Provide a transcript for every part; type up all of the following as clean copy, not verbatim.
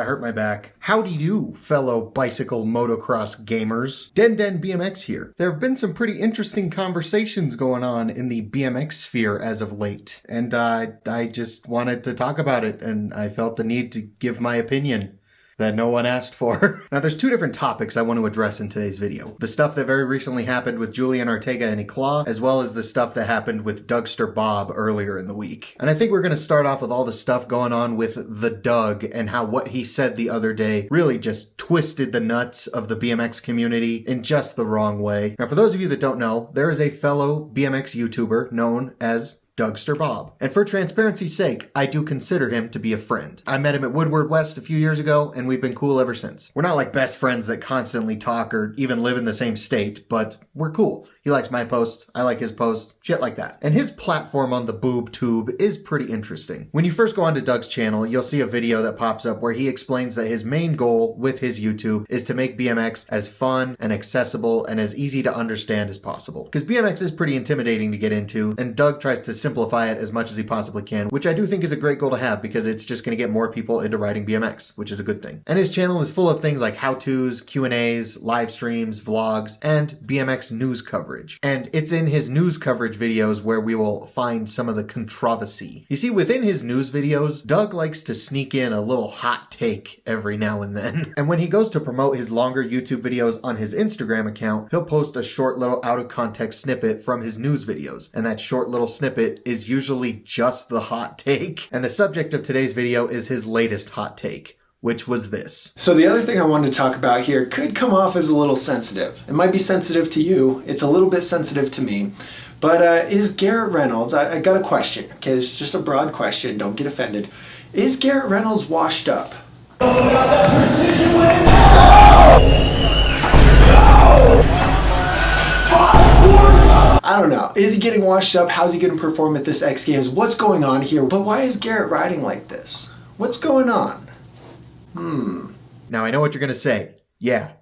That hurt my back. Howdy do, fellow bicycle motocross gamers. DenDenBMX here. There have been some pretty interesting conversations going on in the BMX sphere as of late, and I just wanted to talk about it, and I felt the need to give my opinion that no one asked for. Now, there's two different topics I want to address in today's video. The stuff that very recently happened with Julian Arteaga and Eclat, as well as the stuff that happened with Dougsterbob earlier in the week. And I think we're going to start off with all the stuff going on with the Doug and how what he said the other day really just twisted the nuts of the BMX community in just the wrong way. Now, for those of you that don't know, there is a fellow BMX YouTuber known as Dougsterbob. And for transparency's sake, I do consider him to be a friend. I met him at Woodward West a few years ago, and we've been cool ever since. We're not like best friends that constantly talk or even live in the same state, but we're cool. He likes my posts, I like his posts, shit like that. And his platform on the boob tube is pretty interesting. When you first go onto Doug's channel, you'll see a video that pops up where he explains that his main goal with his YouTube is to make BMX as fun and accessible and as easy to understand as possible. Because BMX is pretty intimidating to get into, and Doug tries to simplify it as much as he possibly can, which I do think is a great goal to have because it's just going to get more people into riding BMX, which is a good thing. And his channel is full of things like how-tos, Q&As, live streams, vlogs, and BMX news coverage. And it's in his news coverage videos where we will find some of the controversy. You see, within his news videos, Doug likes to sneak in a little hot take every now and then. And when he goes to promote his longer YouTube videos on his Instagram account, he'll post a short little out-of-context snippet from his news videos. And that short little snippet is usually just the hot take. And the subject of today's video is his latest hot take, which was this. So the other thing I wanted to talk about here could come off as a little sensitive. It might be sensitive to you. It's a little bit sensitive to me. But is Garrett Reynolds, I got a question. Okay, this is just a broad question. Don't get offended. Is Garrett Reynolds washed up? I don't know. Is he getting washed up? How's he going to perform at this X Games? What's going on here? But why is Garrett riding like this? What's going on? Now, I know what you're going to say. Yeah.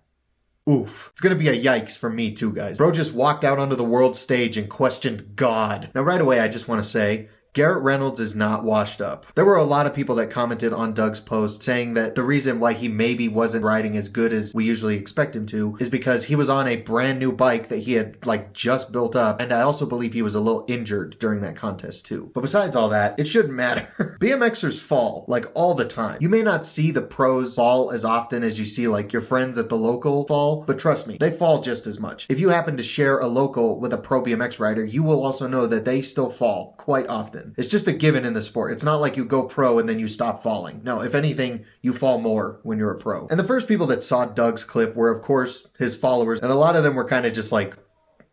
Oof. It's gonna be a yikes from me too, guys. Bro just walked out onto the world stage and questioned God. Now, right away, I just want to say, Garrett Reynolds is not washed up. There were a lot of people that commented on Doug's post saying that the reason why he maybe wasn't riding as good as we usually expect him to is because he was on a brand new bike that he had just built up, and I also believe he was a little injured during that contest too. But besides all that, it shouldn't matter. BMXers fall all the time. You may not see the pros fall as often as you see your friends at the local fall, but trust me, they fall just as much. If you happen to share a local with a pro BMX rider, you will also know that they still fall quite often. It's just a given in the sport. It's not like you go pro and then you stop falling. No, if anything, you fall more when you're a pro. And the first people that saw Doug's clip were, of course, his followers. And a lot of them were kind of just like,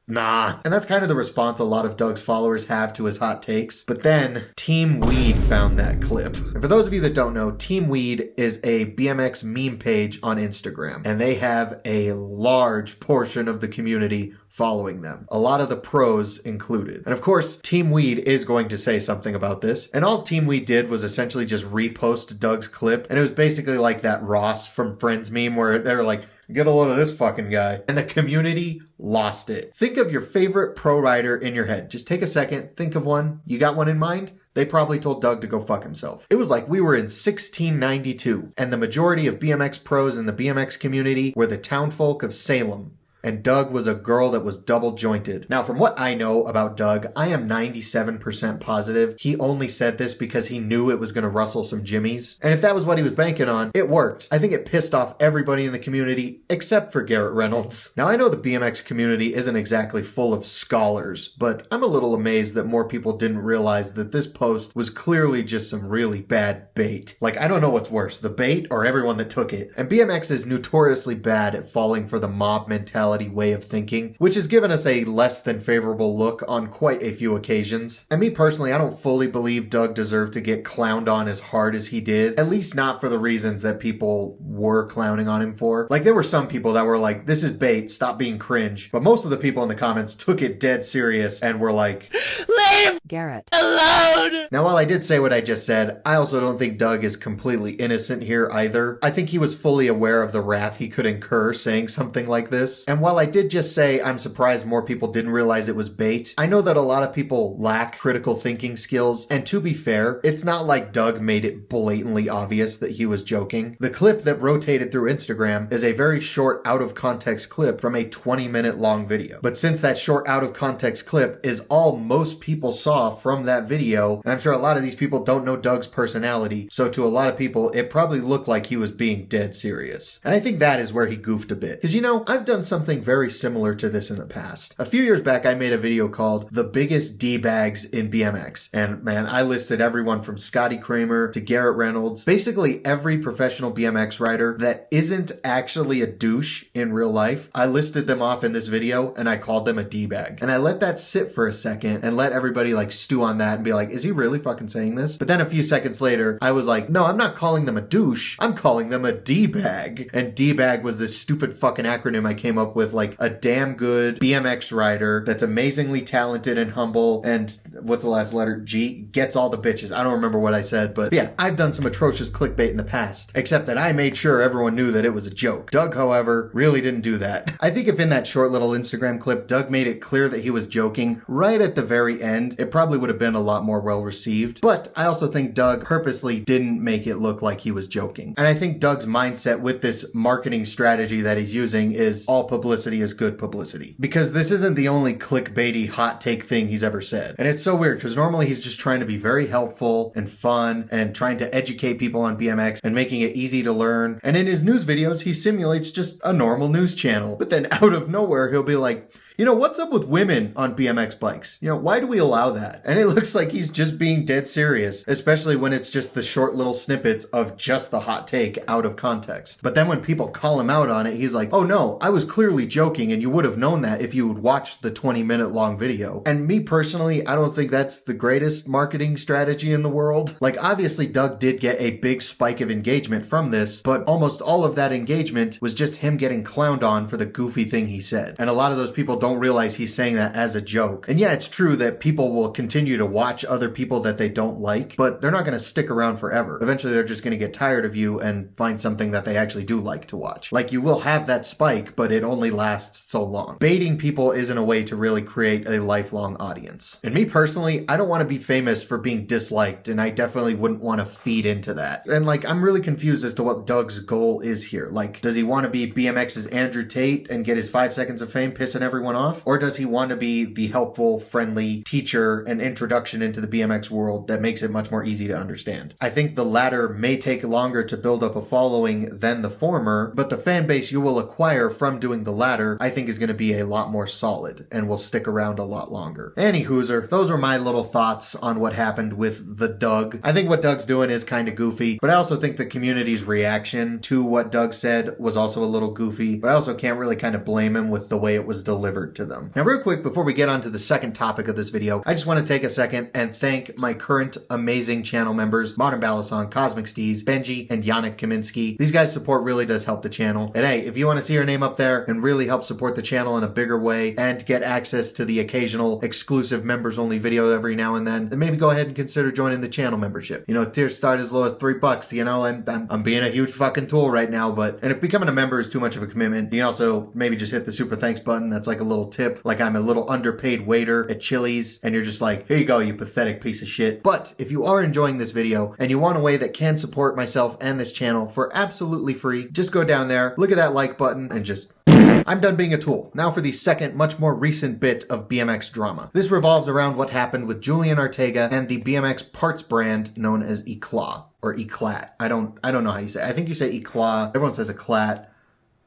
nah. And that's kind of the response a lot of Doug's followers have to his hot takes. But then Team Weed found that clip. And for those of you that don't know, Team Weed is a BMX meme page on Instagram. And they have a large portion of the community following them. A lot of the pros included. And of course, Team Weed is going to say something about this. And all Team Weed did was essentially just repost Doug's clip. And it was basically like that Ross from Friends meme where they're like, get a load of this fucking guy. And the community lost it. Think of your favorite pro rider in your head. Just take a second, think of one. You got one in mind? They probably told Doug to go fuck himself. It was like we were in 1692, and the majority of BMX pros in the BMX community were the townfolk of Salem. And Doug was a girl that was double jointed. Now, from what I know about Doug, I am 97% positive he only said this because he knew it was going to rustle some jimmies. And if that was what he was banking on, it worked. I think it pissed off everybody in the community except for Garrett Reynolds. Now, I know the BMX community isn't exactly full of scholars, but I'm a little amazed that more people didn't realize that this post was clearly just some really bad bait. I don't know what's worse, the bait or everyone that took it. And BMX is notoriously bad at falling for the mob mentality way of thinking, which has given us a less than favorable look on quite a few occasions. And me personally, I don't fully believe Doug deserved to get clowned on as hard as he did, at least not for the reasons that people were clowning on him for. There were some people that were like, this is bait, stop being cringe. But most of the people in the comments took it dead serious and were like, leave Garrett alone. Now, while I did say what I just said, I also don't think Doug is completely innocent here either. I think he was fully aware of the wrath he could incur saying something like this. And while I did just say I'm surprised more people didn't realize it was bait, I know that a lot of people lack critical thinking skills, and to be fair, it's not like Doug made it blatantly obvious that he was joking. The clip that rotated through Instagram is a very short out-of-context clip from a 20-minute long video. But since that short out-of-context clip is all most people saw from that video, and I'm sure a lot of these people don't know Doug's personality, so to a lot of people, it probably looked like he was being dead serious. And I think that is where he goofed a bit. Because, you know, I've done something very similar to this in the past. A few years back, I made a video called The Biggest D-Bags in BMX. And man, I listed everyone from Scotty Kramer to Garrett Reynolds, basically every professional BMX rider that isn't actually a douche in real life. I listed them off in this video and I called them a D-bag. And I let that sit for a second and let everybody like stew on that and be like, is he really fucking saying this? But then a few seconds later, I was like, no, I'm not calling them a douche. I'm calling them a D-bag. And D-bag was this stupid fucking acronym I came up with, like a damn good BMX rider that's amazingly talented and humble, and what's the last letter? G? Gets all the bitches. I don't remember what I said, but yeah, I've done some atrocious clickbait in the past, except that I made sure everyone knew that it was a joke. Doug, however, really didn't do that. I think if in that short little Instagram clip, Doug made it clear that he was joking right at the very end, it probably would have been a lot more well received. But I also think Doug purposely didn't make it look like he was joking. And I think Doug's mindset with this marketing strategy that he's using is all publicity is good publicity. Because this isn't the only clickbaity hot take thing he's ever said. And it's so weird because normally he's just trying to be very helpful and fun and trying to educate people on BMX and making it easy to learn. And in his news videos, he simulates just a normal news channel. But then out of nowhere, he'll be like, you know, what's up with women on BMX bikes? You know, why do we allow that? And it looks like he's just being dead serious, especially when it's just the short little snippets of just the hot take out of context. But then when people call him out on it, he's like, oh no, I was clearly joking and you would have known that if you would watch the 20-minute long video. And me personally, I don't think that's the greatest marketing strategy in the world. Like, obviously Doug did get a big spike of engagement from this, but almost all of that engagement was just him getting clowned on for the goofy thing he said. And a lot of those people don't realize he's saying that as a joke. And yeah, it's true that people will continue to watch other people that they don't like, but they're not going to stick around forever. Eventually, they're just going to get tired of you and find something that they actually do like to watch. Like, you will have that spike, but it only lasts so long. Baiting people isn't a way to really create a lifelong audience. And me personally, I don't want to be famous for being disliked, and I definitely wouldn't want to feed into that. And like, I'm really confused as to what Doug's goal is here. Like, does he want to be BMX's Andrew Tate and get his 5 seconds of fame pissing everyone off? Or does he want to be the helpful, friendly teacher and introduction into the BMX world that makes it much more easy to understand? I think the latter may take longer to build up a following than the former, but the fan base you will acquire from doing the latter, I think is going to be a lot more solid and will stick around a lot longer. Anywhooser, those were my little thoughts on what happened with the Doug. I think what Doug's doing is kind of goofy, but I also think the community's reaction to what Doug said was also a little goofy, but I also can't really kind of blame him with the way it was delivered to them. Now, real quick, before we get on to the second topic of this video, I just want to take a second and thank my current amazing channel members, Modern Balisong, Cosmic Steez, Benji, and Yannick Kaminsky. These guys' support really does help the channel. And hey, if you want to see your name up there and really help support the channel in a bigger way and get access to the occasional exclusive members-only video every now and then maybe go ahead and consider joining the channel membership. You know, tiers start as low as $3, you know, and I'm being a huge fucking tool right now, and if becoming a member is too much of a commitment, you can also maybe just hit the super thanks button. That's like a little tip. Like, I'm a little underpaid waiter at Chili's, and you're just like, here you go, you pathetic piece of shit. But if you are enjoying this video and you want a way that can support myself and this channel for absolutely free, just go down there, look at that like button, and just... I'm done being a tool. Now for the second, much more recent bit of BMX drama. This revolves around what happened with Julian Arteaga and the BMX parts brand known as Eclat, or Eclat. I don't know how you say it. I think you say Eclat. Everyone says Eclat.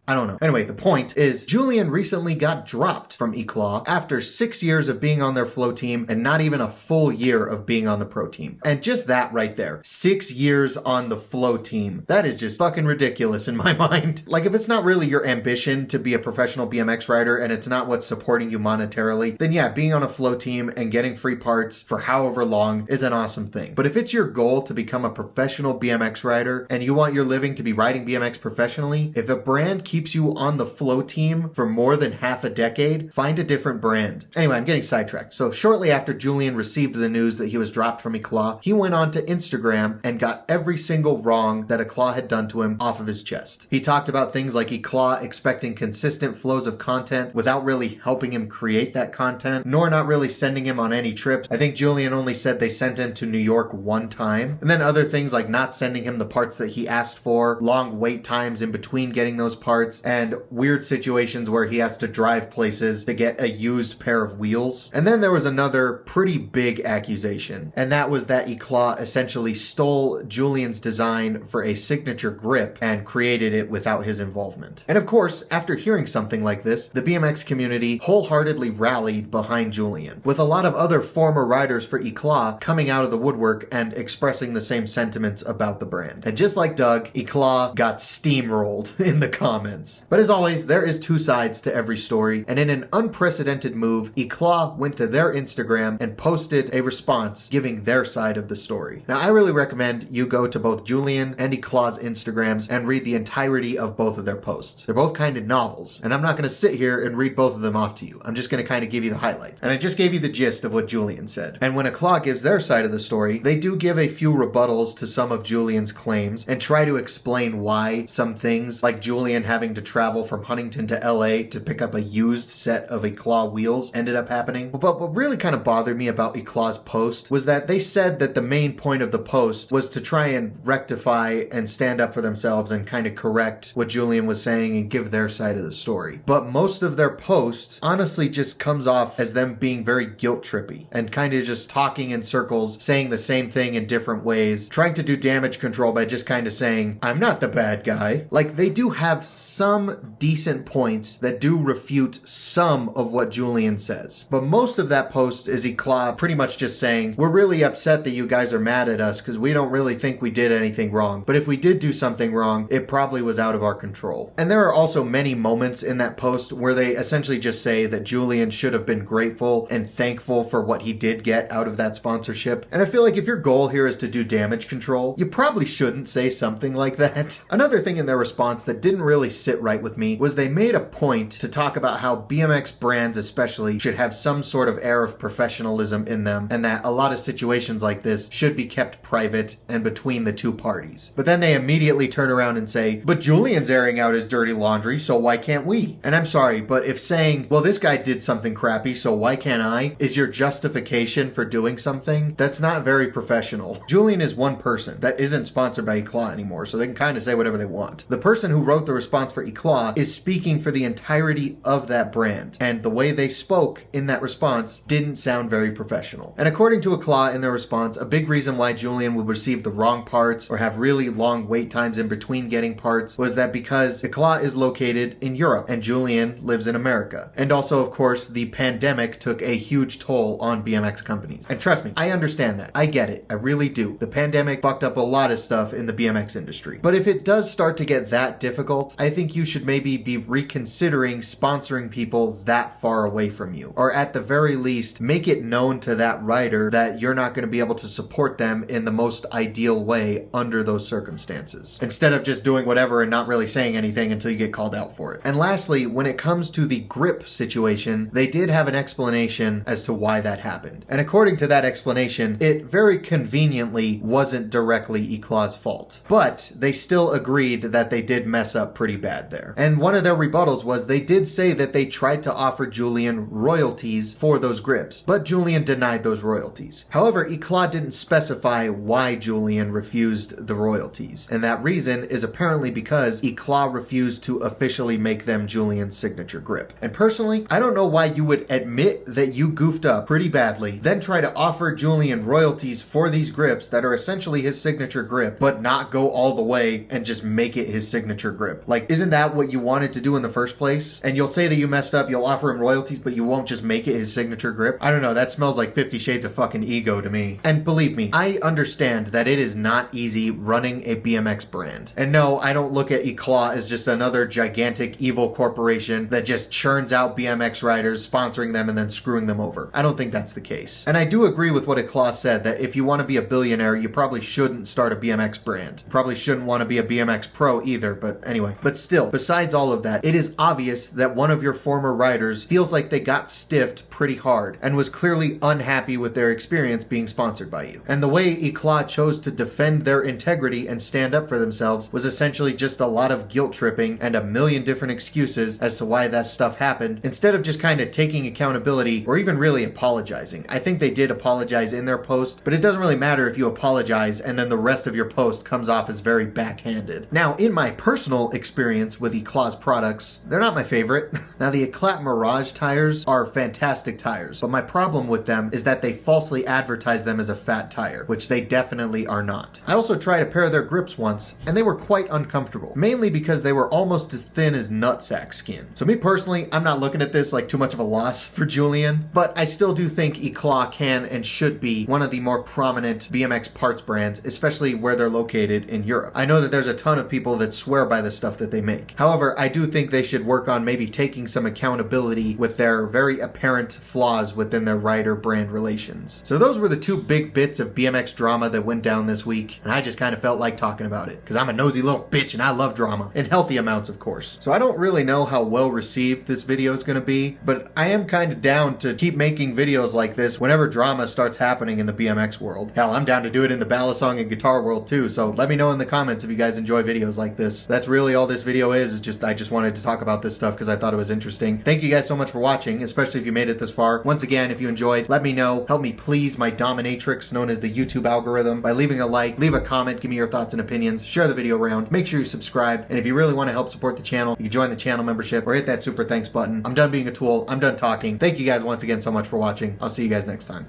I don't know. Anyway, the point is Julian recently got dropped from Eclat after 6 years of being on their flow team and not even a full year of being on the pro team. And just that right there, 6 years on the flow team. That is just fucking ridiculous in my mind. Like, if it's not really your ambition to be a professional BMX rider and it's not what's supporting you monetarily, then yeah, being on a flow team and getting free parts for however long is an awesome thing. But if it's your goal to become a professional BMX rider and you want your living to be riding BMX professionally, if a brand keeps keeps you on the flow team for more than half a decade, find a different brand. Anyway, I'm getting sidetracked. So shortly after Julian received the news that he was dropped from Eclat, he went on to Instagram and got every single wrong that Eclat had done to him off of his chest. He talked about things like Eclat expecting consistent flows of content without really helping him create that content, nor not really sending him on any trips. I think Julian only said they sent him to New York one time. And then other things like not sending him the parts that he asked for, long wait times in between getting those parts, and weird situations where he has to drive places to get a used pair of wheels. And then there was another pretty big accusation, and that was that Eclat essentially stole Julian's design for a signature grip and created it without his involvement. And of course, after hearing something like this, the BMX community wholeheartedly rallied behind Julian, with a lot of other former riders for Eclat coming out of the woodwork and expressing the same sentiments about the brand. And just like Doug, Eclat got steamrolled in the comments. But as always, there is two sides to every story, and in an unprecedented move, Eclat went to their Instagram and posted a response giving their side of the story. Now, I really recommend you go to both Julian and Eclat's Instagrams and read the entirety of both of their posts. They're both kind of novels, and I'm not going to sit here and read both of them off to you. I'm just going to kind of give you the highlights. And I just gave you the gist of what Julian said. And when Eclat gives their side of the story, they do give a few rebuttals to some of Julian's claims and try to explain why some things, like Julian having to travel from Huntington to LA to pick up a used set of Eclat wheels, ended up happening. But what really kind of bothered me about Eclat's post was that they said that the main point of the post was to try and rectify and stand up for themselves and kind of correct what Julian was saying and give their side of the story. But most of their posts honestly just comes off as them being very guilt trippy and kind of just talking in circles, saying the same thing in different ways, trying to do damage control by just kind of saying, I'm not the bad guy. Like, they do have some decent points that do refute some of what Julian says. But most of that post is Eclat pretty much just saying, we're really upset that you guys are mad at us because we don't really think we did anything wrong. But if we did do something wrong, it probably was out of our control. And there are also many moments in that post where they essentially just say that Julian should have been grateful and thankful for what he did get out of that sponsorship. And I feel like if your goal here is to do damage control, you probably shouldn't say something like that. Another thing in their response that didn't really sit right with me was they made a point to talk about how BMX brands especially should have some sort of air of professionalism in them, and that a lot of situations like this should be kept private and between the two parties. But then they immediately turn around and say, but Julian's airing out his dirty laundry, so why can't we? And I'm sorry, but if saying, well, this guy did something crappy, so why can't I, is your justification for doing something, that's not very professional. Julian is one person that isn't sponsored by Eclat anymore, so they can kind of say whatever they want. The person who wrote the response for Eclat is speaking for the entirety of that brand, and the way they spoke in that response didn't sound very professional. And according to Eclat in their response, a big reason why Julian would receive the wrong parts or have really long wait times in between getting parts was that because Eclat is located in Europe and Julian lives in America. And also, of course, the pandemic took a huge toll on BMX companies. And trust me, I understand that. I get it. I really do. The pandemic fucked up a lot of stuff in the BMX industry. But if it does start to get that difficult, I think you should maybe be reconsidering sponsoring people that far away from you. Or at the very least, make it known to that rider that you're not going to be able to support them in the most ideal way under those circumstances. Instead of just doing whatever and not really saying anything until you get called out for it. And lastly, when it comes to the grip situation, they did have an explanation as to why that happened. And according to that explanation, it very conveniently wasn't directly Eclat's fault. But they still agreed that they did mess up pretty bad there. And one of their rebuttals was they did say that they tried to offer Julian royalties for those grips, but Julian denied those royalties. However, Eclat didn't specify why Julian refused the royalties, and that reason is apparently because Eclat refused to officially make them Julian's signature grip. And personally, I don't know why you would admit that you goofed up pretty badly, then try to offer Julian royalties for these grips that are essentially his signature grip, but not go all the way and just make it his signature grip. Like, isn't that what you wanted to do in the first place? And you'll say that you messed up, you'll offer him royalties, but you won't just make it his signature grip? I don't know, that smells like 50 Shades of fucking ego to me. And believe me, I understand that it is not easy running a BMX brand. And no, I don't look at Eclat as just another gigantic evil corporation that just churns out BMX riders, sponsoring them and then screwing them over. I don't think that's the case. And I do agree with what Eclat said, that if you want to be a billionaire, you probably shouldn't start a BMX brand. Probably shouldn't want to be a BMX pro either, but anyway. But still, besides all of that, it is obvious that one of your former riders feels like they got stiffed pretty hard and was clearly unhappy with their experience being sponsored by you. And the way Eclat chose to defend their integrity and stand up for themselves was essentially just a lot of guilt tripping and a million different excuses as to why that stuff happened, instead of just kind of taking accountability or even really apologizing. I think they did apologize in their post, but it doesn't really matter if you apologize and then the rest of your post comes off as very backhanded. Now, in my personal experience with Eclat's products, they're not my favorite. Now, the Eclat Mirage tires are fantastic tires, but my problem with them is that they falsely advertise them as a fat tire, which they definitely are not. I also tried a pair of their grips once, and they were quite uncomfortable, mainly because they were almost as thin as nutsack skin. So me personally, I'm not looking at this like too much of a loss for Julian, but I still do think Eclat can and should be one of the more prominent BMX parts brands, especially where they're located in Europe. I know that there's a ton of people that swear by the stuff that they make. However, I do think they should work on maybe taking some accountability with their very apparent flaws within their rider brand relations. So those were the two big bits of BMX drama that went down this week, and I just kind of felt like talking about it because I'm a nosy little bitch and I love drama, in healthy amounts of course. So I don't really know how well received this video is going to be, but I am kind of down to keep making videos like this whenever drama starts happening in the BMX world. Hell, I'm down to do it in the ballad song and guitar world too, so let me know in the comments if you guys enjoy videos like this. That's really all this video is just I just wanted to talk about this stuff because I thought it was interesting. Thank you guys so much for watching, especially if you made it this far. Once again, if you enjoyed, let me know. Help me please my dominatrix known as the YouTube algorithm by leaving a like, leave a comment, give me your thoughts and opinions, share the video around, make sure you subscribe, and if you really want to help support the channel, you can join the channel membership or hit that super thanks button. I'm done being a tool. I'm done talking. Thank you guys once again so much for watching. I'll see you guys next time.